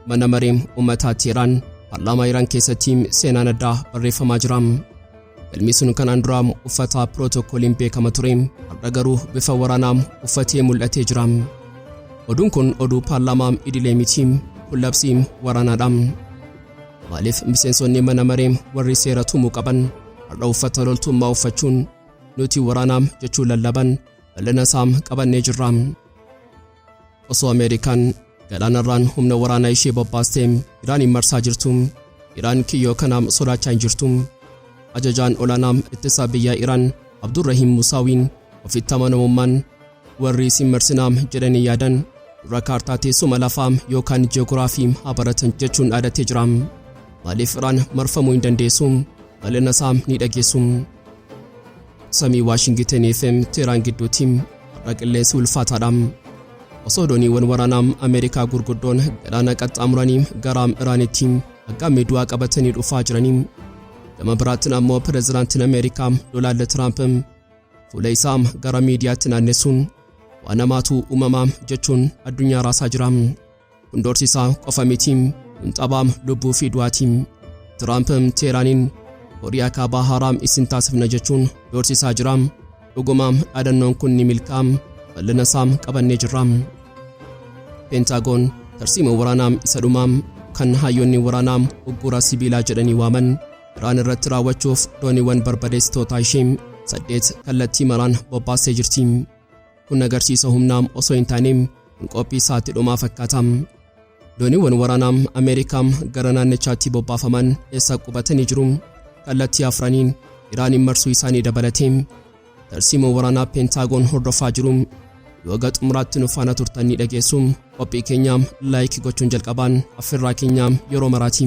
mana maree uummataa Iraan Paarlaamaa Iraan keessatti seenaan addaa barreeffamaa jira. Galmi sun kanaan dura uffata pirootokooliin beekama ture, har'a garuu bifa waraanaa uffatee mul'atee jira. Oduun kun oduu paarlaamaa idilee miti, kun labsii waraanaadha. Maaliif miseensonni mana maree warri seera tumuu qaban har'a uffata loltummaa uffachuun nuti waraanaa jechuu lallaban bal'ina isaa qabannee jirra. Osoo Ameerikaan Galaana irraan humna waraanaa ishee bobbaastee Iraanin marsaa jirtu, Iraan kiyyoo kanaaf sodaachaa hin jirtu. Ajajaan olaanaa ittisa biyyaa Iraan Abdurrahiim Musaawiin ofitti amanamummaan warri isin marsinaa jedhanii yaadan dura kaartaa teessuma lafaa yookaan ji'oogiraafii haa baratan jechuun dhaadattee jira. Maaliif Iraan marfamuu hin dandeessu? Bal'ina isaa ni dhageessu. Samii Waashingitanii fi Teheraan gidduutti har'a qilleensi ulfaataadha. Osoo dooniiwwan waraanaa Ameerikaa gurguddoon galaana qaxxaamuranii gara Iraanitti aggaamii du'aa qabatanii dhufaa jiranii, gama biraatiin ammoo pireezidaantiin Ameerikaa Doonaald Tiraamp fuula isaa gara miidiyaatti naannessuun waan hamaatu uumamaa jechuun addunyaa raasaa jira. Kun doorsisaa qofa miti, kun taphaa lubbuu fi du'aati. Tiraamp Teheraniin Kooriyaa kaabaa haaraa isin taasifna jechuun doorsisaa jira. Dhuguma dhaadannoon kun ni milkaa'a, bal'ina isaa qabannee jirra. Pentaagoon tarsiimoo waraanaa isa dhumaa kan hayyoonni waraanaa uggura sibiilaa jedhanii waaman Iraan irratti raawwachuuf dooniiwwan barbadeessitoota ishee 8 kallattii maraan bobbaasee jirti. Kun agarsiisa humnaa osoo hin taane qophii isaatti dhumaa fakkaata. Dooniiwwan waraanaa Ameerikaa gara naannichaatti bobbaafaman eessa qubatanii jiru? Kallattii afraniin Iraanin marsuu isaanii dabalatee tarsiimoo waraanaa Pentaagoon hordofaa jiru. Yoo xumuraatti nu faana turtanii dhageessu, qophii keenya laayik gochuun jalqabaan affirraa keenya yeroo maraati.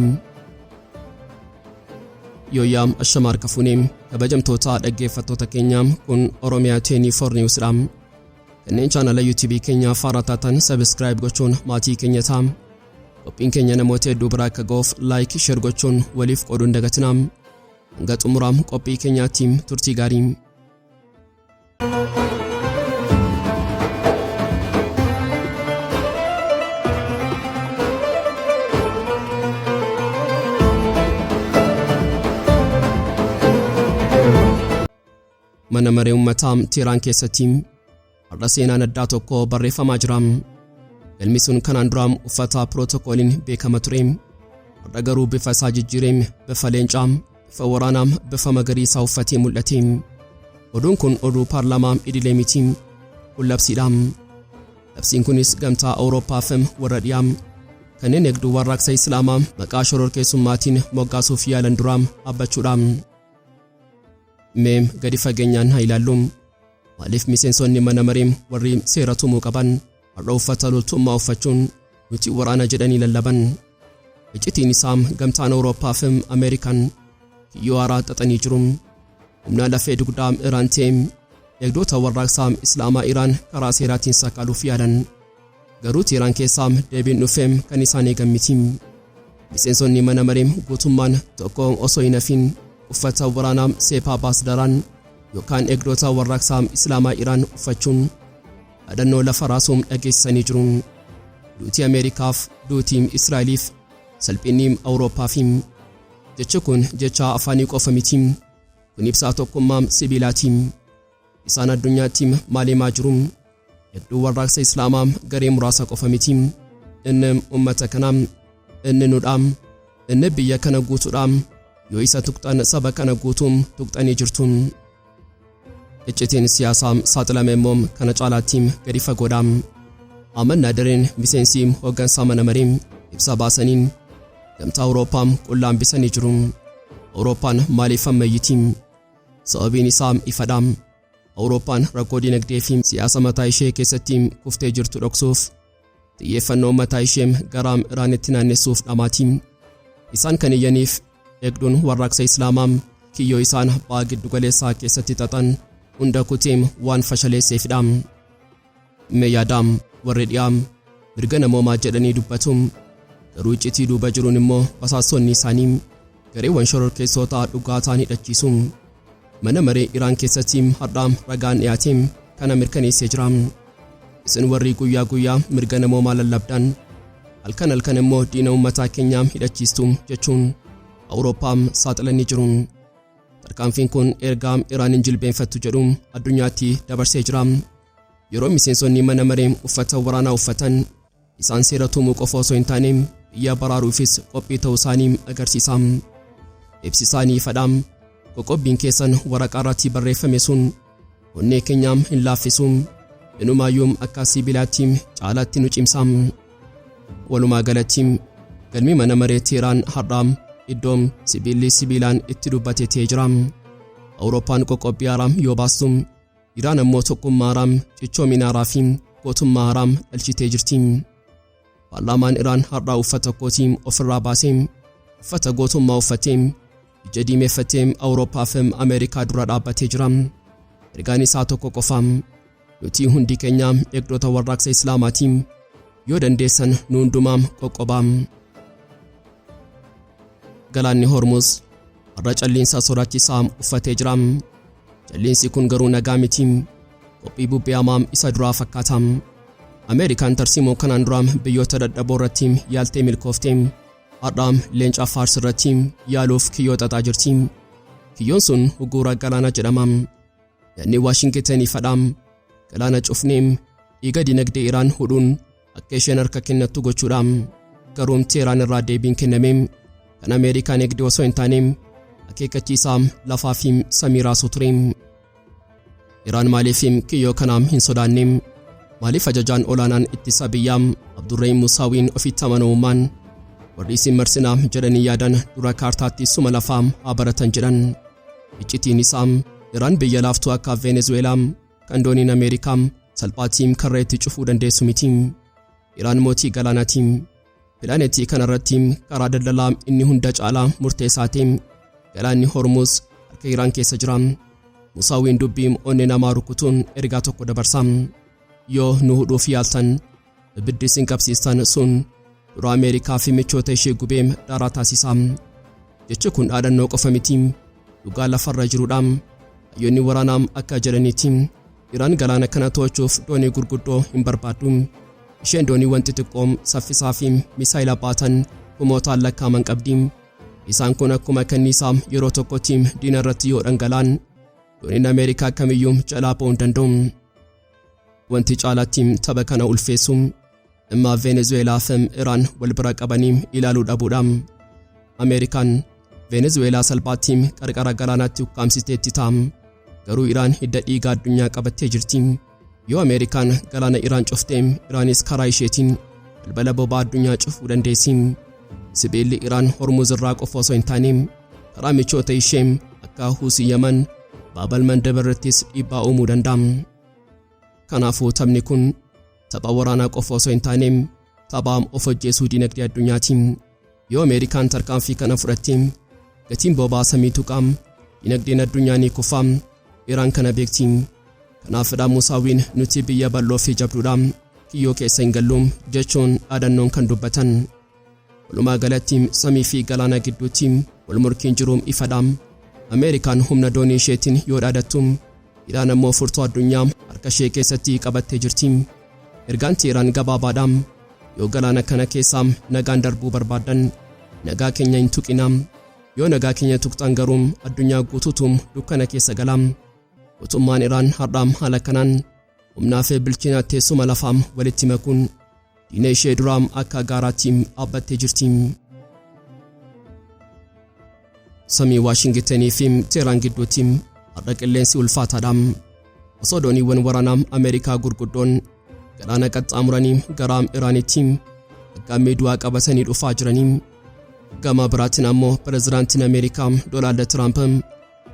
Yooyaa ashamaar kafuunee kabajamtoota dhaggeeffattoota keenya kun Oromiyaa 24 Newsdha. Kanneen chaanala YouTube keenya faara taatan subscribe gochuun maatii keenya ta'a. Qophiin keenya namoota hedduu biraa akka ga'uuf laayik share gochuun waliif qooduun dagatinaa. Hanga xumuraa qophii keenyaatti turtii gaarii. Mana maree uummataa Iraan keessatti har'a seenaan addaa tokko barreeffamaa jira. Galmi sun kanaan dura uffata pirootokooliin beekama ture, har'a garuu bifa isaa jijjiiree bifa leencaa, bifa waraanaa, bifa magariisaa uffatee mul'ate. Oduun kun oduu paarlaamaa idilee miti, kun labsiidha. Labsiin kunis gamtaa Awurooppaa fi warra dhiyaa kanneen eegduu warraaqsa Islaamaa maqaa shororkeessummaatiin moggaasuuf yaalan dura dhaabbachuudha. Mee gadi fageenyaan haa ilaallu. Maaliif miseensonni mana maree warri seera tumuu qaban har'a uffata loltummaa uffachuun nuti waraana jedhanii lallaban? Iccitiin isaa gamtaan Awurooppaa fi Ameerikaan kiyyoo haaraa xaxanii jiru. Humna lafee dugdaa Iraan ta'e eegdota warraaqsa Islaamaa Iraan karaa seeraatiin sakaaluuf yaalan. Garuu Iraan keessaa deebiin dhufee kan isaan eegan miti. Miseensonni mana maree guutummaan tokko osoo hin hafin uffata waraanaa seepaa baasdaraan yookaan eegdota warraaqsa Islaamaa Iraan uffachuun dhaadannoo lafa raasuun dhageessisanii jiru. Duutii Ameerikaaf, duutii Israa'eliif, salphinni Awurooppaaf. Jechi kun jecha afaanii qofa miti, kun ibsaa tokkummaa sibiilaati. Isaan addunyaatti maaliimaa jiru? Eegduu warraaqsa Islaamaa garee muraasa qofa miti. Inni uummata kanaa, inni nuudhaa, inni biyya kana guutuudhaa. Yoo isa tuqxan saba kana guutuun tuqxanii jirtuun. Iccitiin siyaasaa saaxilame immoo kana caalaatti gadi fagoodha. Amannaa dareen miseensi hooggansaa mana maree ibsa baasaniin gamtaa Awurooppaa qullaambisanii jiru. Awurooppaan maaliif ammayyiti? Sababiin isaa ifadha. Awurooppaan rakkoo dinagdee fi siyaasa mataa ishee keessatti kuftee jirtu dhoksuuf xiyyeeffannoo mataa ishee gara Iraanitti naannessuuf dhamaati. Isaan kan iyyaniif eegduun warraaqsa Islaamaa kiyyoo isaan ba'aa giddu galeessaa keessatti xaxan hunda kuteem waan fashaleesseefidha. Mee yaadaam warri dhiyaa mirga namoomaa jedhanii dubbatu, garuu iccitii duuba jiruun immoo basaasonni isaanii gareewwan shororkeessota dhugaa ta'anii hidhachiisu. Mana maree Iraan keessatti har'a ragaan dhiyaateen kana mirkaneessee jira. Isin warri guyyaa guyyaa mirga namoomaa lallabdan halkan immoo diina uummataa keenyaa hidhachiistu jechuun Awurooppaan saaxilanii jiruun tarkaanfiin kun ergaa Iraanin jilbeenfattu jedhuun addunyaatti dabarsee jira. Yeroo miseensonni mana maree uffata waraanaa uffatan isaan seera tumuu qofa osoo hin taane biyya baraaruufis qophii ta'uu isaanii agarsiisa. Ibsi isaanii fadhaam qoqqobbiin keessan waraqaa irratti barreeffame sun onnee keenyaa hin laaffisu inumaayyuu akka sibiilaatti caalaatti nu cimsa. Walumaa galatti galmi mana maree Iraan har'aa iddoon sibiilli sibiilaan itti dubbatetee jira. Awurooppaan qoqqobbii haaraa yoo baastu Iraan ammoo tokkummaa haaraa cichoomina haaraa fi gootummaa haaraa dhalchitee jirti. Paarlaamaan Iraan har'aa uffata kootii ofirraa baasee uffata gootummaa uffatee ija diimeeffatee Awurooppaa fi Ameerikaa dura dhaabbatee jira. Ergaan isaa tokko qofa. Nuti hundi keenya eegdota warraaqsa Islaamaati. Yoo dandeessan nu hundumaa qoqqobaa. Galaanni Hormuz har'a calliinsa sodaachisaa uffatee jira. Calliinsi kun garuu nagaa miti. Qophii bubbee hamaa isa duraa fakkaata. Ameerikaan Tarsiimoo kanaan dura biyyoota dadhaboo irratti yaaltee milkooftee har'a leenca Faars irratti yaaluuf kiyyoo xaxaa jirti. Kiyyoon sun uguura galaana jedhama. Yaadni Waashingitanii fadhaam galaana cufnee dhiiga dinagdee Iraan hudhuun akka isheen harka kennattu gochuudha. Garuu Teheraan irraa deebiin kenname kan Ameerikaan eegdee osoo hin taane akeekkachiisaa lafaa fi samii raasuu ture. Iraan maaliif kiyyoo kanaam hin sodaanne? Maaliif ajajaan olaanaan ittisa biyyaa Abdurrahiim Musaawiin ofitti amanamummaan warri isin marsinaa jedhanii yaadan dura kaartaatti suma lafaa haa baratan jedhan? Iccitiin isaa Iraan biyya laaftuu akka Venezuelaa kan dooniin Ameerikaa salphaatti karra itti cufuu dandeessu miti. Iraan mootii galaanaati. Pilaanetii kanarratti karaa daldalaa inni hunda caalaa murteessaa ta'e galaanni Hormuz harka Iraan keessa jira. Musaawiin dubbii onnee namaa rukutuun ergaa tokko dabarsa. Yoo nu hudhuuf yaaltan ibiddi isin qabsiistan sun dura Ameerikaa fi michoota ishee gubee daaraa taasisa. Jechi kun dhaadannoo qofa miti, dhugaa lafarra jiruudha. Hayyoonni waraanaa akka jedhanitti Iraan galaana kana to'achuuf doonii gurguddoo hin barbaaddu. Isheen dooniiwwan xixiqqoo saffisaa fi misaayila baatan kumootaan lakkaaman qabdi. Isaan kun akkuma kanniisaa yeroo tokkotti diina irratti yoo dhangalaan dooniin Ameerikaa kamiyyuu jalaa ba'uu hin danda'u. Wanti caalaatti tapha kana ulfeessu imma Venezuelaa fi Iraan wal bira qabanii ilaaluu dhabuudha. Ameerikaan Venezuelaa salphaatti qarqara galaanaatti ukkaamsiteetti ta'a. Garuu Iraan hidda dhiigaa addunyaa qabattee jirti. Yoo Ameerikaan galaana Iraan cuftee Iraanis karaa isheetiin balbala boba'aa addunyaa cufuu dandeessi. Sibiilli Iraan Hormuz irraa qofa osoo hin taane karaa michoota ishee akka Huusii Yaman Baabal Mandab irrattis dhiibbaa uumuu danda'a. Kanaafuu taphni kun tapha waraanaa qofa osoo hin taane tapha of hojjeessuu dinagdee addunyaati. Yoo Ameerikaan tarkaanfii kana fudhatte gatiin boba'aa samii tuqaa dinagdeen addunyaa ni kufa. Iraan kana beekti. Kanaaf Musaawiin nuti biyya bal'oo fi jabduudha, kiyyoo keessa hin gallu jechuun dhaadannoon kan dubbatan. Walumaa galatti samii fi galaana gidduutti wal morkiin jiruun ifadha. Ameerikaan humna doonii isheetiin yoo dhaadattu Iraan ammoo furtuu addunyaa harka ishee keessatti qabattee jirti. Ergaan Iraan gabaabaadha. Yoo galaana kana keessaa nagaan darbuu barbaadan nagaa keenya hin tuqina. Yoo nagaa keenya tuqxan garuu addunyaa guutuutu dukkana keessa gala. Mootummaan Iraan har'aa haala kanaan humnaa fi bilchina teessuma lafaa walitti makuun diina ishee duraa akka gaaraatti dhaabbattee jirti. Samii Waashingitanii fi Teheraan gidduutti har'a qilleensi ulfaataadha. Osoo dooniiwwan waraanaa Ameerikaa gurguddoon galaana qaxxaamuranii gara Iraanitti aggaamii du'aa qabatanii dhufaa jiranii, gama biraatiin ammoo pirezidaantiin Ameerikaa Doonaald Tiraamp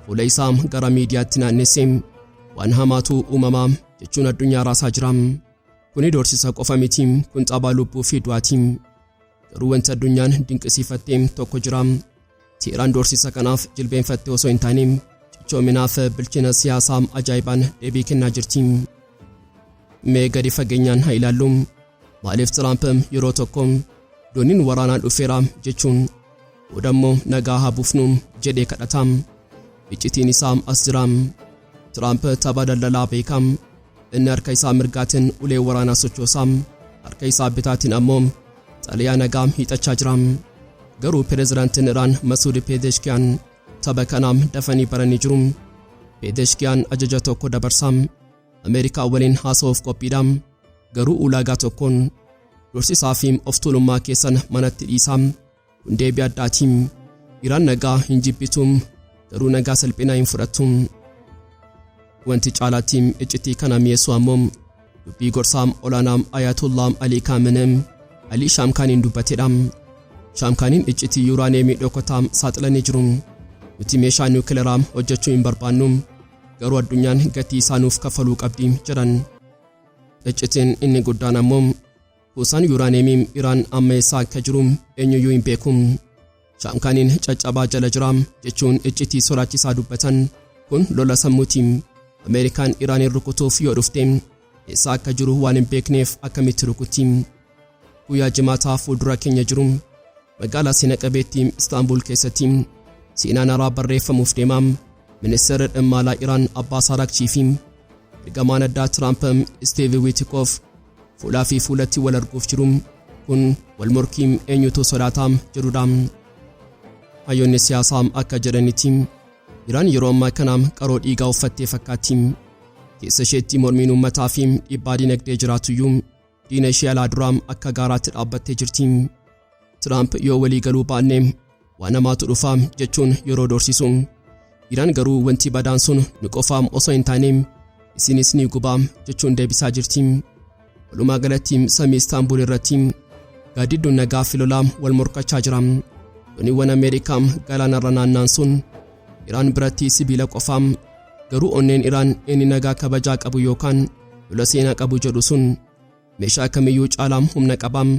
fuula isaa gara miidiyaatti naannessee waan hamaatu uumamaa jechuun addunyaa raasaa jira. Kuni doorsisa qofa miti, kun taphaa lubbuu fi du'aati. Garuu wanti addunyaan dinqisiifattee tokko jira. Teheraan doorsisa kanaaf jilbeenfattee osoo hin taane cichoominaaf bilchina siyaasaa ajaa'ibaan deebii kennaa jirti. Mee gadi fageenyaan haa ilaallu. Maaliif Tiraamp yeroo tokko dooniin waraanaa dhufeera jechuun boodammoo nagaa haa buufnu jedhee kadhata? Iccitiin isaa as jira. Tiraamp tapha daldalaa beekam. Inni harka isaa mirgaatiin ulee waraanaa sochoosaa, harka isaa bitaatiin ammoo xaliyaa nagaa hiixachaa jira. Garuu pireezidaantiin Iraan Masuud Pezeshkiyan tapha kanaaf dafanii baranii jiru. Pezeshkiyan ajaja tokko dabarsaa Ameerikaa waliin haasa'uuf qophiidha. Garuu ulaagaa tokkoon dursisaa fi of tuulummaa keessan manatti dhiisaa. Kun deebii addaatiin Iraan nagaa hin jibbitu, garuu nagaa salphinaa hin fudhattu. Wanti caalaatti iccitii kana mi'eessu ammoo dubbii gorsaa olaanaa Ayatollah Ali Khamenei Ali Shamkaaniin dubbatedha. Shamkaaniin iccitii yuuraaniyeemii dhokataa saaxilanii jiru. Nuti meeshaa niwukileeraa hojjechuu hin barbaannu, garuu addunyaan gatii isaanuuf kafaluu qabdi jedhan. Iccitiin inni guddaan ammoo kuusaan yuuraaniyeemii Iraan amma eessaa akka jiru eenyuyyuu hin beeku. Shamkaaniin caccabaa jala jira jechuun iccitii sodaachisaa dubbatan. Kun lola sammuutiin Ameerikaan Iraanin rukutuuf yoo dhufte eessaa akka jiru waan hin beekneef akkamitti rukutti. Guyyaa jimaataa fuuldura keenya jiru magaalaa seena-qabeettii Istaanbul keessatti seenaan haaraa barreeffamuuf deema. Ministeerri dhimma alaa Iraan Abbaas Araghchii fi ergamaan addaa Tiraamp Steve Witkoff fuulaa fi fuulatti wal arguuf jiru. Kun wal morkii eenyutu sodaataa jedhudha. Hayyoonni siyaasaa akka jedhanitti Iraan yeroo ammaa kana qaroo dhiigaa uffattee fakkaatti. Keessa isheetti mormiin uummataa fi dhiibbaa dinagdee jiraatuyyuu diina ishee alaa duraa akka gaaraatti dhaabbattee jirti. Tiraamp yoo walii galuu baanne waan namaatu dhufa jechuun yeroo doorsisu. Iraan garuu wanti badaan sun nu qofaam osoo hin taane isinis ni gubaa jechuun deebisaa jirti. Walumaa galatti samii Istaanbul irratti gaadidduun nagaa fi lolaa wal morkachaa jira. Dooniiwwan Ameerikaa galaana irra naanna'an sun Iraan biratti sibiila qofaam, garuu onneen Iraan inni nagaa kabajaa qabu yookaan lola seenaa qabu jedhu sun meeshaa kamiyyuu caalaam humna qabaam.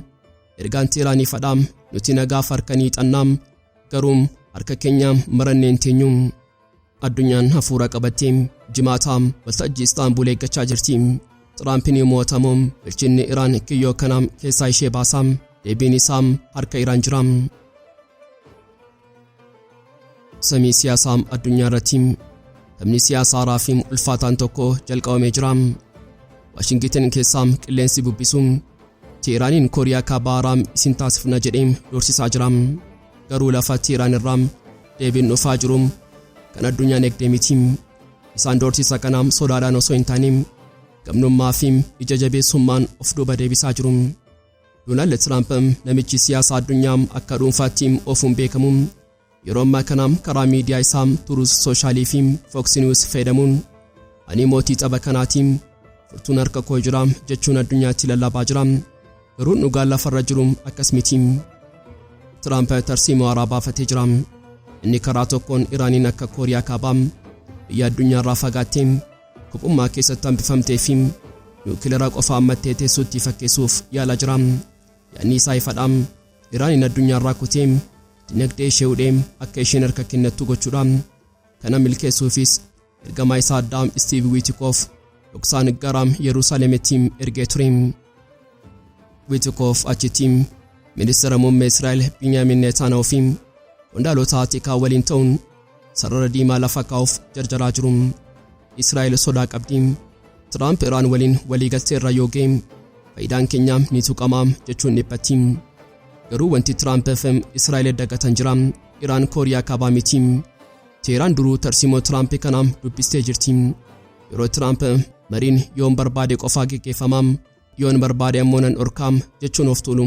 Ergaan Iraanii fadhaam nuti nagaaf harkanii xannaam, garuu harka keenya maranneen teenyu. Addunyaan hafuura qabattee jimaataa waltajjii Istaanbul eeggachaa jirti. Tiraampiin mo'atamu bilchinni Iraan kiyyoo kana keessaa ishee baasaa. Deebiin isaa harka Iraan jira. Samii siyaasaa addunyaa irratti taphni siyaasaa haaraa fi ulfaataan tokko jalqabamee jira. Waashingtan keessaa qilleensi bubbisu Teeraaniin Kooriyaa kaabaa isin taasifna jedhee doorsisaa jira. Garuu lafa Teeraan irraa deebiin dhufaa jiru kan addunyaan eegdee miti. Isaan doorsisa kana sodaadhaan osoo hin taane gamnummaa fi ija jabeessummaan of duuba deebisaa jiru. Doonaald Tiraamp namichi siyaasaa addunyaa akka dhuunfaatti ofuun beekamu yeroo ammaa kana karaa miidiyaa isaa Truth Social fi Fox News fayyadamuun ani mootii tapha kanaati, furtuun harka koo jira jechuun addunyaatti lallabaa jira. Garuu dhugaan lafarra jiru akkas miti. Tiraamp tarsiimoo haaraa baafatee jira. Inni karaa tokkoon Iraaniin akka Kooriyaa kaabaa biyya addunyaarraa fagaattee kophummaa keessatti hambifamtee fi niwukileeraa qofa ammattee teessuutti fakkeessuuf yaalaa jira. Yaadni isaa ifadha. Iraaniin addunyaarraa kutee dinagdee ishee hudhee akka isheen harka kennattu gochuudha. Kana milkeessuufis ergamaa isaa addaa Steve Witkoff dhoksaan gara Yerusaalemitti ergee ture. Witkoff achitti ministeera muummee Israa'el Benjamin Netanyahu fi qondaalota tikaa waliin ta'uun sarara diimaa lafa kaa'uuf jarjaraa jiru. Israa'el sodaa qabdi. Tiraamp Iraan waliin waliigaltee irra yoo ga'e faayidaan keenya ni tuqama jechuun dhiphatti. Garuu wanti Tiraamp fi Israa'el dagatan jira. Iraan Kooriyaa kaabaa miti. Teeraan duruu tarsiimoo Tiraamp kana dubbistee jirti. Yeroo Tiraamp mariin yoon barbaade qofaa geggeeffama, yoon barbaade ammoo nan dhorkaa jechuun of tuulu.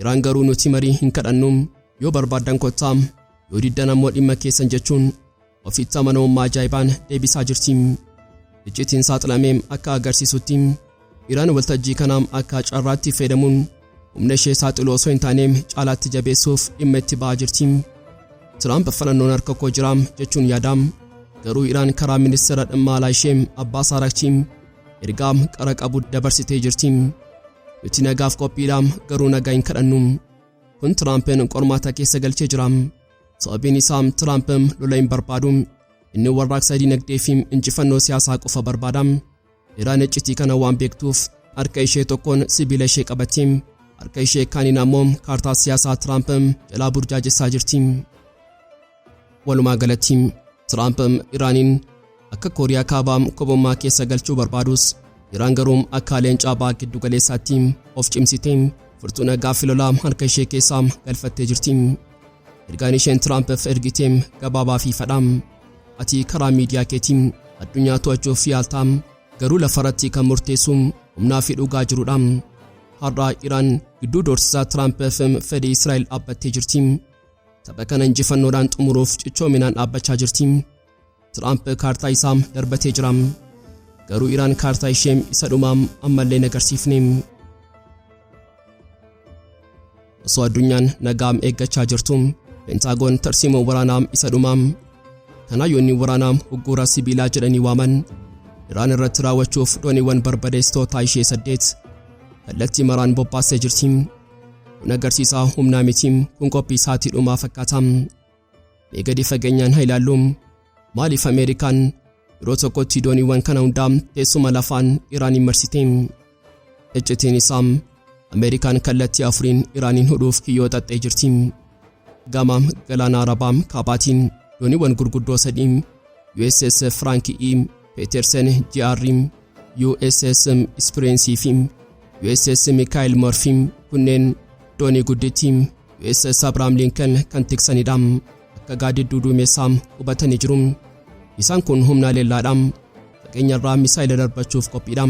Iraan garuu nuti marii hin kadhannu, yoo barbaadan kottaa, yoo diddan ammoo dhimma keessan jechuun ofitti amanamummaa ajaa'ibaan deebisaa jirti. Iccitiin saaxilamee akka agarsiisutti Iraan waltajjii kana akka carraatti fayyadamuun humna ishee saaxiluu osoo hin taane caalaatti jabeessuuf dhimma itti ba'aa jirti. Tiraamp filannoon harka koo jira jechuun yaada. Garuu Iraan karaa ministeera dhimma alaa ishee Abbaas Araghchii ergaa qara qabu dabarsitee jirti. Nuti nagaaf qophiidha, garuu nagaa hin kadhannu. Kun Tiraampiin qormaata keessa galchee jira. Sababiin isaa Tiraamp lola hin barbaadu. Inni warraaqsa dinagdee fi injifannoo siyaasaa qofa barbaada. Iraan iccitii kana waan beektuuf harka ishee tokkoon sibiila ishee qabattee harka ishee kaaniin ammoo kaartaa siyaasaa Tiraamp jalaa burjaajessaa jirti. Walumaa galatti Tiraamp Iraaniin akka Kooriyaa kaabaa kophummaa keessa galchuu barbaadus Iraan garuu akka leencaa ba'aa giddu galeessaatti of cimsitee furtuuna gaaffii lolaa harka ishee keessaa galfattee jirti. Ergaan isheen Tiraampiif ergiteem gabaabaa fi fadhaam. Ati karaa miidiyaa keetiin addunyaa to'achuuf yaaltaa garuu lafarratti kan murteessu humnaa fi dhugaa jirudha. Har'a Iraan gidduu doorsisaa Tiraampiif fedhii Israa'el dhaabbattee jirti. Tapha kana injifannoodhaan xumuruuf cichoominaan dhaabbachaa jirti. Tiraamp kaartaa isaa darbatee jira. Garuu Iraan kaartaa ishee isa dhumaa ammallee hin agarsiifne. Osoo addunyaan nagaa eeggachaa jirtu, Pentaagoon Tarsiimoo waraanaa isa dhumaa kanayyoonni waraanaa hogguura sibiilaa jedhanii waaman Iraan irratti raawwachuuf dooniiwwan barbadeessitoota ishee 8 kallattii maraan bobbaasee jirti. Kun agarsiisaa humnaa miti, kun qophii isaatii dhumaa fakkaata. Mee gadi fageenyaan haa ilaallu. Maaliif Ameerikaan yeroo tokkotti dooniiwwan kana hundaa teessuma lafaan Iraaniin marsite? Iccitiin isaa Ameerikaan kallattii afuriin Iraaniin hudhuuf kiyyoo xaxxee jirti. Gama Galaana Arabaa kaabaatiin dooniiwwan gurguddoo 3 USS Franklin Petersen GR, USS Experience fi USS Michael Murphy kunneen doonii guddittii USS Abraham Lincoln kan tiksanidha. Akka gaaddidduu duumessaa qubatanii jiru. Isaan kun humna leellaadha. Fageenyarraa misaayila darbachuuf qophiidha.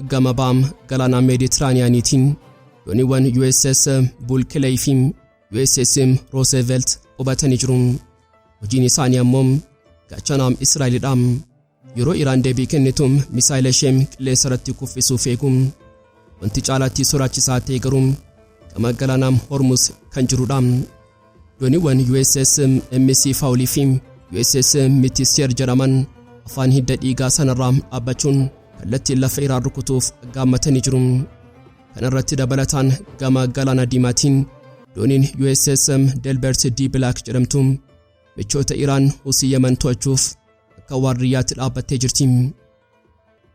Gama baam Galaana Meeditiraaniyaaniitiin dooniiwwan USS Bulkeley fi USS Roosevelt qubatanii jiru. Hojiin isaanii ammoo gaachanaa Israa'elidha. Yeroo Iraan deebii kennitu misaayila ishee qilleensa irratti kuffisuuf eegu. Wanti caalaatti sodaachisaa ta'e garuu gama Galaana Hormuz kan jirudha. Dooniiwwan USS MC Fawlii fi USS Mitisseer jedhaman afaan hidda dhiigaa sanarraa dhaabbachuun kallattii lafa Iraan rukutuuf gaammatanii jiru. Kana irratti dabalataan gama Galaana Diimaatiin dooniin USS Delbert D. Black jedhamtu michoota Iraan Husii Yemen to'achuuf akka waardiyaatti dhaabbattee jirti.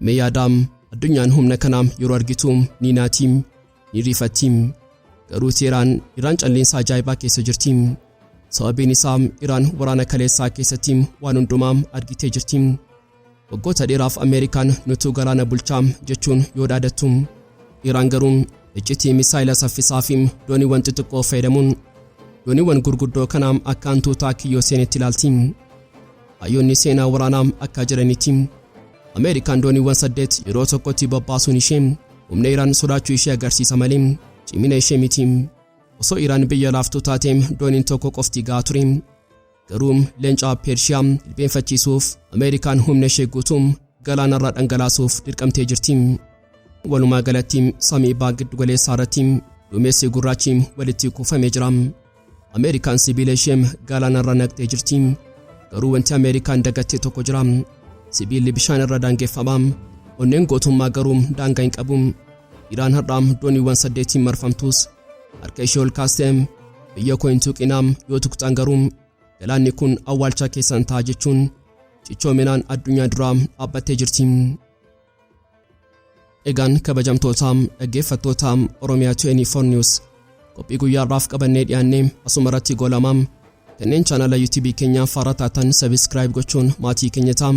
Mee yaadaam addunyaan humna kanaa yeroo argitu ni naati, ni rifatti. Garuu Iraan calliinsa ajaa'ibaa keessa jirti. Sababiin isaa Iraan waraana kaleessaa keessatti waan hundumaa argitee jirti. Waggoota dheeraaf Ameerikaan nutu galaana bulchaa jechuun yoo dhaadattu, Iraan garuu iccitii misaayila saffisaa fi dooniiwwan xixiqqoo fayyadamuun dooniiwwan gurguddoo kana akka hantuutaa kiyyoo seenetti ilaalti. Hayyoonni seenaa waraanaa akka jedhanitti Ameerikaan dooniiwwan 8 yeroo tokkotti bobbaasuun ishee humna Iraan sodaachuu ishee agarsiisa malee cimina ishee miti. Osoo Iraan biyya laaftuu taateen dooniin tokko qofti gahaa ture. Garuu leencaa Pershiyaa jilbeenfachiisuuf Ameerikaan humna ishee guutuun galaanarraa dhangalaasuuf dirqamtee jirti. Walumaa galatti samii baha giddu galeessaa irratti duumessi gurraachi walitti kuufamee jira. Ameerikaan sibiila ishee galaanarra naqxee jirti. Garuu wanti Ameerikaan dagatte tokko jira. Sibiilli bishaan irra daangeffama. Onneen gootummaa garuu daangaa hin qabu. Iraan har'a dooniiwwan 8 marfamtus harka ishee ol kaastee biyya koo hin tuqinaa yoo tuqxan garuu galaanni kun awwaalcha keessan ta'a jechuun cichoominaan addunyaa duraa dhaabbattee jirti. Egaan kabajamtoota dhaggeeffattoota Oromiyaa 24 News qophii guyyaarraaf qabannee dhiyaannee asuma irratti goolamaa kanneen chaanala YouTube keenya faara taatan subscribe gochuun maatii keenya ta'aa.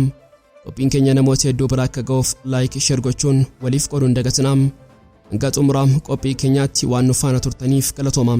Qophiin keenya namoota hedduu bira akka ga'uuf like share gochuun waliif qooduun dagatinaa. Hanga xumuraa qophii keenyaatti waan nu faana turtaniif galatoomaa.